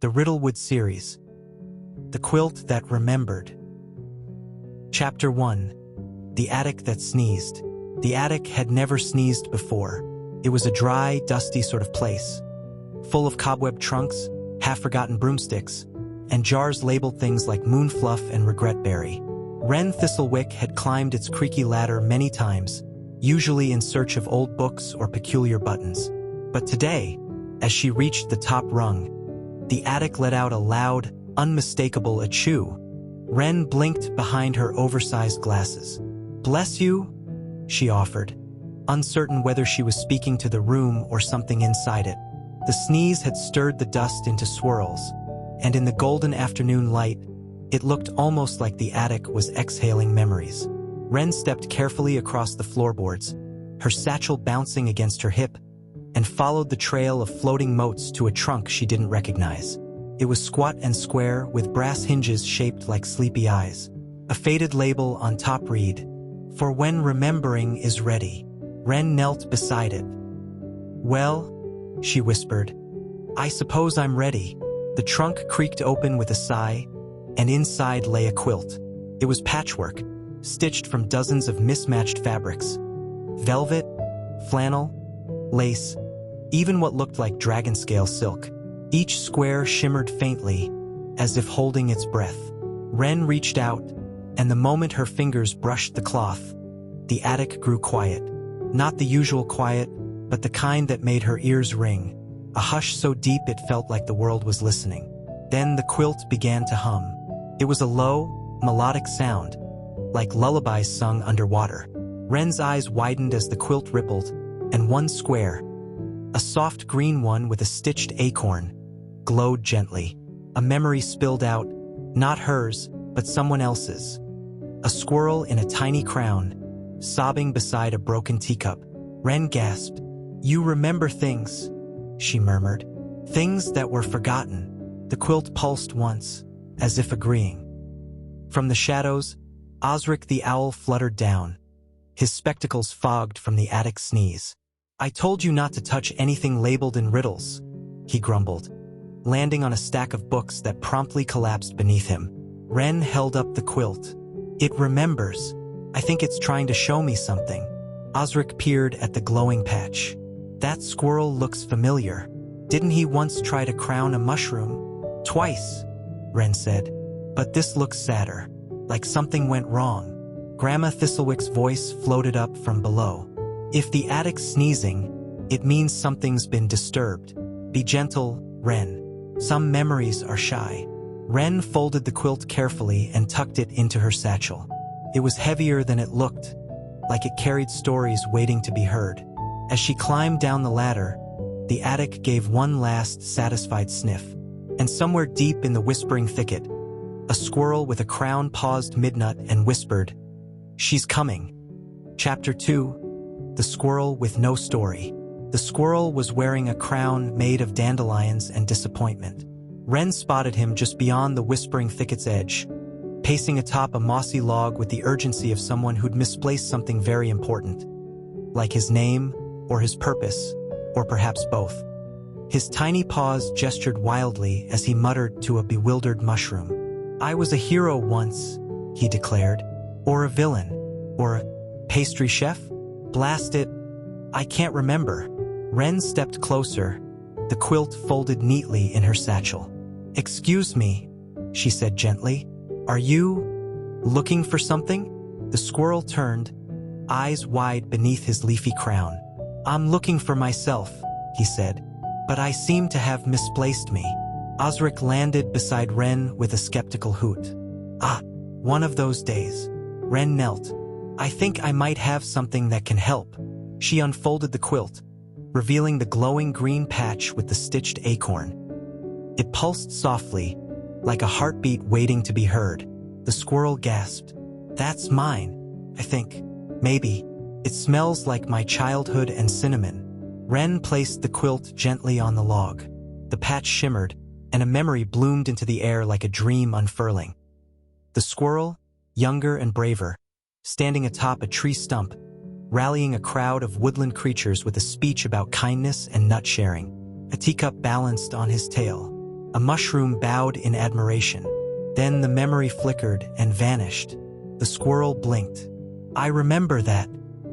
The Riddlewood series. The Quilt That Remembered. Chapter 1. The Attic That Sneezed. The attic had never sneezed before. It was a dry, dusty sort of place, full of cobweb trunks, half-forgotten broomsticks, and jars labeled things like moonfluff and regretberry. Wren Thistlewick had climbed its creaky ladder many times, usually in search of old books or peculiar buttons. But today, as she reached the top rung, the attic let out a loud, unmistakable achoo. Wren blinked behind her oversized glasses. "Bless you," she offered, uncertain whether she was speaking to the room or something inside it. The sneeze had stirred the dust into swirls, and in the golden afternoon light, it looked almost like the attic was exhaling memories. Wren stepped carefully across the floorboards, her satchel bouncing against her hip, and followed the trail of floating motes to a trunk she didn't recognize. It was squat and square, with brass hinges shaped like sleepy eyes. A faded label on top read, "For when remembering is ready." Wren knelt beside it. "Well," she whispered, "I suppose I'm ready." The trunk creaked open with a sigh, and inside lay a quilt. It was patchwork, stitched from dozens of mismatched fabrics. Velvet, flannel, lace, even what looked like dragon scale silk. Each square shimmered faintly, as if holding its breath. Wren reached out, and the moment her fingers brushed the cloth, the attic grew quiet. Not the usual quiet, but the kind that made her ears ring, a hush so deep it felt like the world was listening. Then the quilt began to hum. It was a low, melodic sound, like lullabies sung underwater. Wren's eyes widened as the quilt rippled, and one square, a soft green one with a stitched acorn, glowed gently. A memory spilled out, not hers, but someone else's. A squirrel in a tiny crown, sobbing beside a broken teacup. Wren gasped. "You remember things," she murmured. "Things that were forgotten." The quilt pulsed once, as if agreeing. From the shadows, Osric the owl fluttered down, his spectacles fogged from the attic sneeze. "I told you not to touch anything labeled in riddles," he grumbled, landing on a stack of books that promptly collapsed beneath him. Wren held up the quilt. "It remembers. I think it's trying to show me something." Osric peered at the glowing patch. "That squirrel looks familiar. Didn't he once try to crown a mushroom?" "Twice," Wren said. "But this looks sadder, like something went wrong." Gramma Thistlewick's voice floated up from below. "If the attic's sneezing, it means something's been disturbed. Be gentle, Wren. Some memories are shy." Wren folded the quilt carefully and tucked it into her satchel. It was heavier than it looked, like it carried stories waiting to be heard. As she climbed down the ladder, the attic gave one last satisfied sniff. And somewhere deep in the whispering thicket, a squirrel with a crown paused midnut and whispered, "She's coming." Chapter 2. The Squirrel with No Story. The squirrel was wearing a crown made of dandelions and disappointment. Wren spotted him just beyond the whispering thicket's edge, pacing atop a mossy log with the urgency of someone who'd misplaced something very important, like his name or his purpose, or perhaps both. His tiny paws gestured wildly as he muttered to a bewildered mushroom. "I was a hero once," he declared. "Or a villain. Or a pastry chef? Blast it, I can't remember." Wren stepped closer, the quilt folded neatly in her satchel. "Excuse me," she said gently. "Are you looking for something?" The squirrel turned, eyes wide beneath his leafy crown. "I'm looking for myself," he said, "but I seem to have misplaced me." Osric landed beside Wren with a skeptical hoot. "Ah, one of those days." Wren knelt. "I think I might have something that can help." She unfolded the quilt, revealing the glowing green patch with the stitched acorn. It pulsed softly, like a heartbeat waiting to be heard. The squirrel gasped. "That's mine, I think. Maybe. It smells like my childhood and cinnamon." Wren placed the quilt gently on the log. The patch shimmered, and a memory bloomed into the air like a dream unfurling. The squirrel, younger and braver, standing atop a tree stump, rallying a crowd of woodland creatures with a speech about kindness and nut sharing. A teacup balanced on his tail. A mushroom bowed in admiration. Then the memory flickered and vanished. The squirrel blinked. I remember that.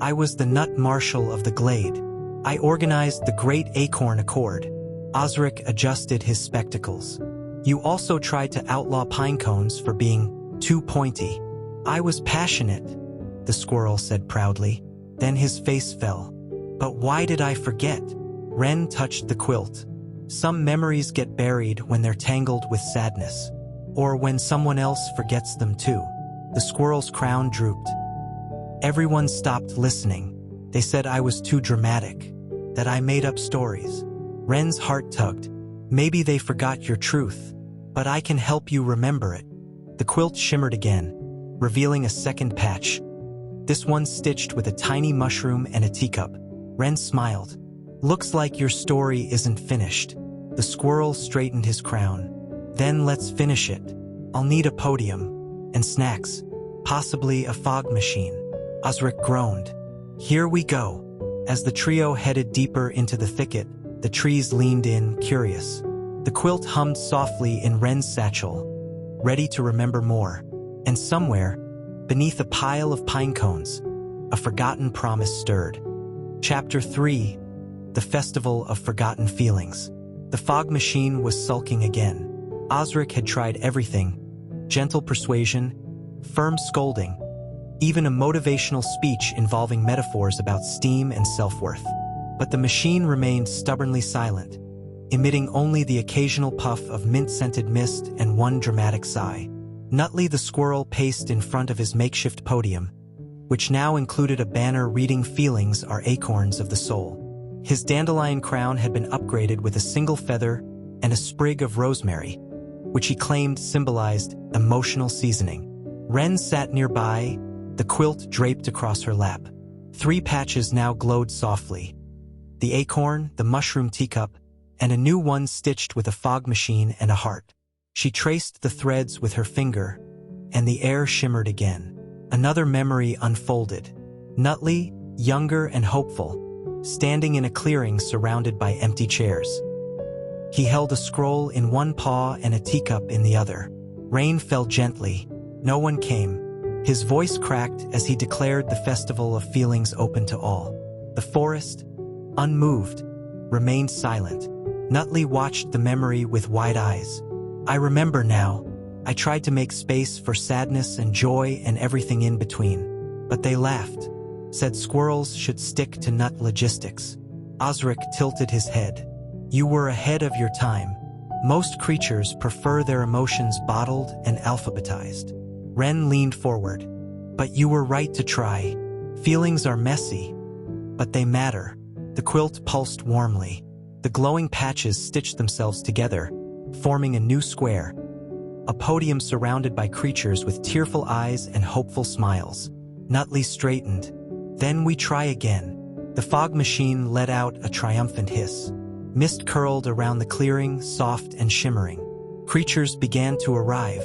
I was the nut marshal of the glade. I organized the Great Acorn Accord. Osric adjusted his spectacles. You also tried to outlaw pine cones for being too pointy. I was passionate, the squirrel said proudly. Then his face fell. But why did I forget? Wren touched the quilt. Some memories get buried when they're tangled with sadness. Or when someone else forgets them too. The squirrel's crown drooped. Everyone stopped listening. They said I was too dramatic, that I made up stories. Wren's heart tugged. Maybe they forgot your truth, but I can help you remember it. The quilt shimmered again, revealing a second patch. This one stitched with a tiny mushroom and a teacup. Wren smiled. Looks like your story isn't finished. The squirrel straightened his crown. Then let's finish it. I'll need a podium and snacks, possibly a fog machine. Osric groaned. Here we go. As the trio headed deeper into the thicket, the trees leaned in, curious. The quilt hummed softly in Wren's satchel, ready to remember more. And somewhere, beneath a pile of pine cones, a forgotten promise stirred. Chapter 3. The Festival of Forgotten Feelings. The fog machine was sulking again. Osric had tried everything: gentle persuasion, firm scolding, even a motivational speech involving metaphors about steam and self-worth. But the machine remained stubbornly silent, emitting only the occasional puff of mint-scented mist and one dramatic sigh. Nutley the squirrel paced in front of his makeshift podium, which now included a banner reading "Feelings are acorns of the soul." His dandelion crown had been upgraded with a single feather and a sprig of rosemary, which he claimed symbolized emotional seasoning. Wren sat nearby, the quilt draped across her lap. 3 patches now glowed softly: the acorn, the mushroom teacup, and a new one stitched with a fog machine and a heart. She traced the threads with her finger, and the air shimmered again. Another memory unfolded. Nutley, younger and hopeful, standing in a clearing surrounded by empty chairs. He held a scroll in one paw and a teacup in the other. Rain fell gently. No one came. His voice cracked as he declared the festival of feelings open to all. The forest, unmoved, remained silent. Nutley watched the memory with wide eyes. I remember now. I tried to make space for sadness and joy and everything in between. But they laughed, said squirrels should stick to nut logistics. Osric tilted his head. You were ahead of your time. Most creatures prefer their emotions bottled and alphabetized. Wren leaned forward. But you were right to try. Feelings are messy, but they matter. The quilt pulsed warmly. The glowing patches stitched themselves together, forming a new square. A podium surrounded by creatures with tearful eyes and hopeful smiles. Nutley straightened. Then we try again. The fog machine let out a triumphant hiss. Mist curled around the clearing, soft and shimmering. Creatures began to arrive.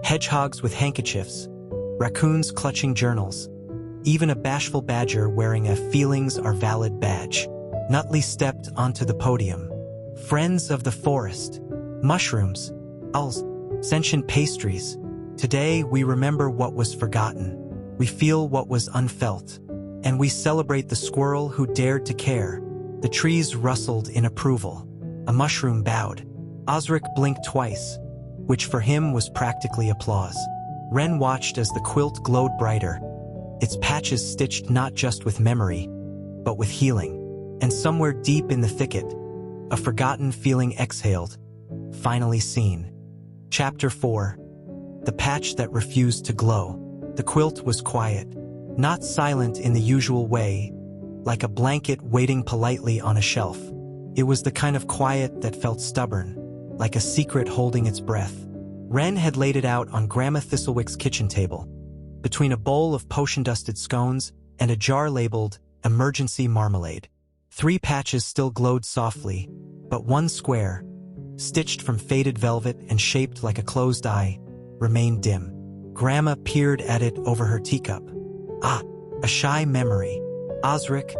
Hedgehogs with handkerchiefs, raccoons clutching journals, even a bashful badger wearing a "Feelings are valid" badge. Nutley stepped onto the podium. Friends of the forest, mushrooms, owls, sentient pastries. Today we remember what was forgotten. We feel what was unfelt. And we celebrate the squirrel who dared to care. The trees rustled in approval. A mushroom bowed. Osric blinked twice, which for him was practically applause. Wren watched as the quilt glowed brighter, its patches stitched not just with memory, but with healing. And somewhere deep in the thicket, a forgotten feeling exhaled, finally seen. Chapter 4. The Patch That Refused to Glow. The quilt was quiet, not silent in the usual way, like a blanket waiting politely on a shelf. It was the kind of quiet that felt stubborn, like a secret holding its breath. Wren had laid it out on Gramma Thistlewick's kitchen table, between a bowl of potion-dusted scones and a jar labeled "Emergency Marmalade." 3 patches still glowed softly, but one square, stitched from faded velvet and shaped like a closed eye, remained dim. Gramma peered at it over her teacup. Ah, a shy memory. Osric,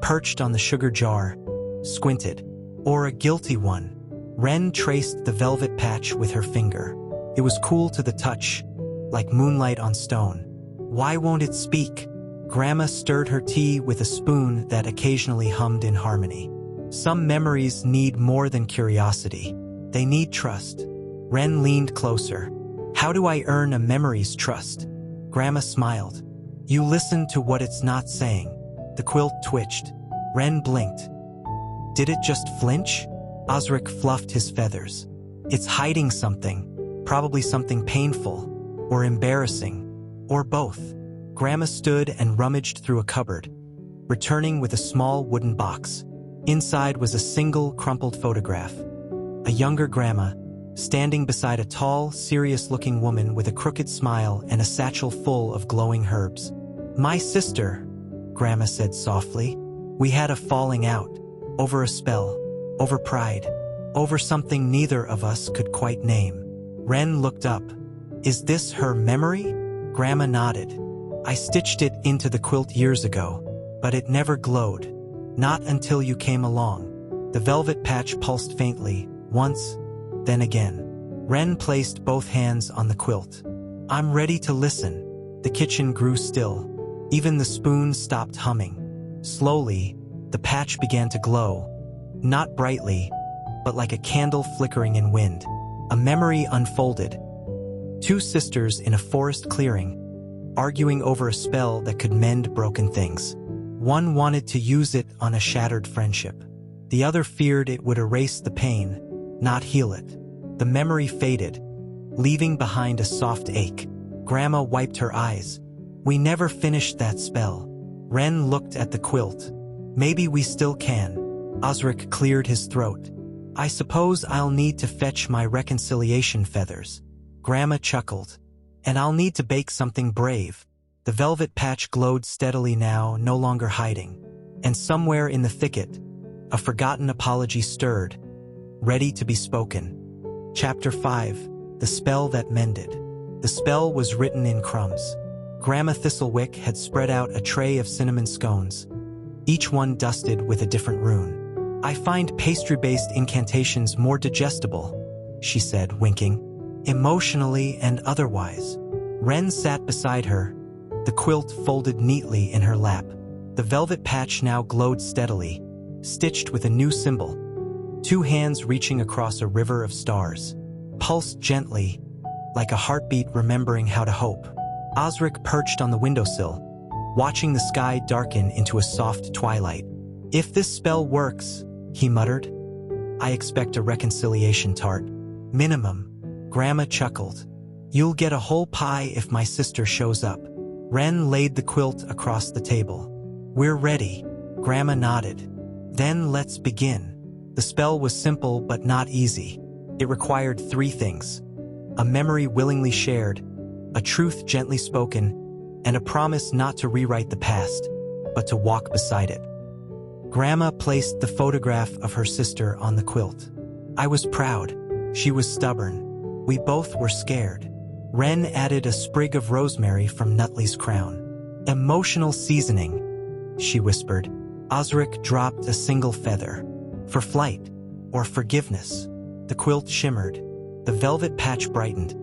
perched on the sugar jar, squinted. Or a guilty one. Wren traced the velvet patch with her finger. It was cool to the touch, like moonlight on stone. Why won't it speak? Gramma stirred her tea with a spoon that occasionally hummed in harmony. Some memories need more than curiosity. They need trust. Wren leaned closer. How do I earn a memory's trust? Gramma smiled. You listen to what it's not saying. The quilt twitched. Wren blinked. Did it just flinch? Osric fluffed his feathers. It's hiding something, probably something painful, or embarrassing, or both. Gramma stood and rummaged through a cupboard, returning with a small wooden box. Inside was a single crumpled photograph. A younger Gramma, standing beside a tall, serious-looking woman with a crooked smile and a satchel full of glowing herbs. My sister, Gramma said softly. We had a falling out, over a spell, over pride, over something neither of us could quite name. Wren looked up. Is this her memory? Gramma nodded. I stitched it into the quilt years ago, but it never glowed. Not until you came along. The velvet patch pulsed faintly, once, then again. Wren placed both hands on the quilt. I'm ready to listen. The kitchen grew still. Even the spoon stopped humming. Slowly, the patch began to glow. Not brightly, but like a candle flickering in wind. A memory unfolded. Two sisters in a forest clearing, arguing over a spell that could mend broken things. One wanted to use it on a shattered friendship. The other feared it would erase the pain, not heal it. The memory faded, leaving behind a soft ache. Gramma wiped her eyes. We never finished that spell. Wren looked at the quilt. Maybe we still can. Osric cleared his throat. I suppose I'll need to fetch my reconciliation feathers. Gramma chuckled. And I'll need to bake something brave. The velvet patch glowed steadily now, no longer hiding. And somewhere in the thicket, a forgotten apology stirred, ready to be spoken. Chapter 5. The Spell That Mended. The spell was written in crumbs. Wren Thistlewick had spread out a tray of cinnamon scones, each one dusted with a different rune. I find pastry-based incantations more digestible, she said, winking. Emotionally and otherwise. Wren sat beside her, the quilt folded neatly in her lap. The velvet patch now glowed steadily, stitched with a new symbol. Two hands reaching across a river of stars. Pulsed gently, like a heartbeat remembering how to hope. Osric perched on the windowsill, watching the sky darken into a soft twilight. If this spell works, he muttered, I expect a reconciliation tart. Minimum. Gramma chuckled. You'll get a whole pie if my sister shows up. Wren laid the quilt across the table. We're ready. Gramma nodded. Then let's begin. The spell was simple but not easy. It required three things: a memory willingly shared, a truth gently spoken, and a promise not to rewrite the past, but to walk beside it. Gramma placed the photograph of her sister on the quilt. I was proud. She was stubborn. We both were scared. Wren added a sprig of rosemary from Nutley's crown. Emotional seasoning, she whispered. Osric dropped a single feather. For flight, or forgiveness. The quilt shimmered. The velvet patch brightened,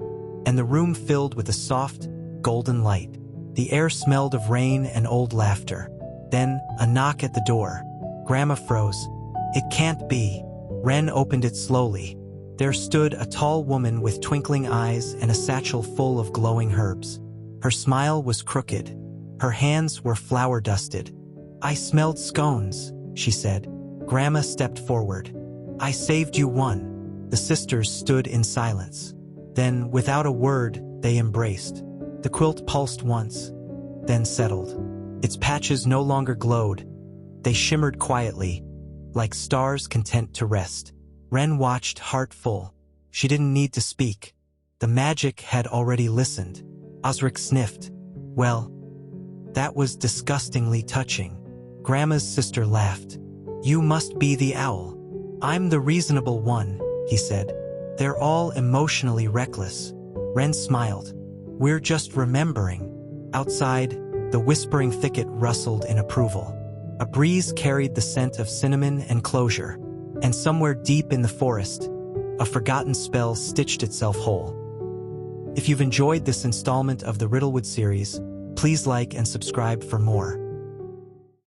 and the room filled with a soft, golden light. The air smelled of rain and old laughter. Then, a knock at the door. Gramma froze. It can't be. Wren opened it slowly. There stood a tall woman with twinkling eyes and a satchel full of glowing herbs. Her smile was crooked. Her hands were flour-dusted. I smelled scones, she said. Gramma stepped forward. I saved you one. The sisters stood in silence. Then, without a word, they embraced. The quilt pulsed once, then settled. Its patches no longer glowed. They shimmered quietly, like stars content to rest. Wren watched, heart full. She didn't need to speak. The magic had already listened. Osric sniffed. Well, that was disgustingly touching. Gramma's sister laughed. You must be the owl. I'm the reasonable one, he said. They're all emotionally reckless. Wren smiled. We're just remembering. Outside, the whispering thicket rustled in approval. A breeze carried the scent of cinnamon and closure. And somewhere deep in the forest, A forgotten spell stitched itself whole. If you've enjoyed this installment of the Riddlewood series, please like and subscribe for more.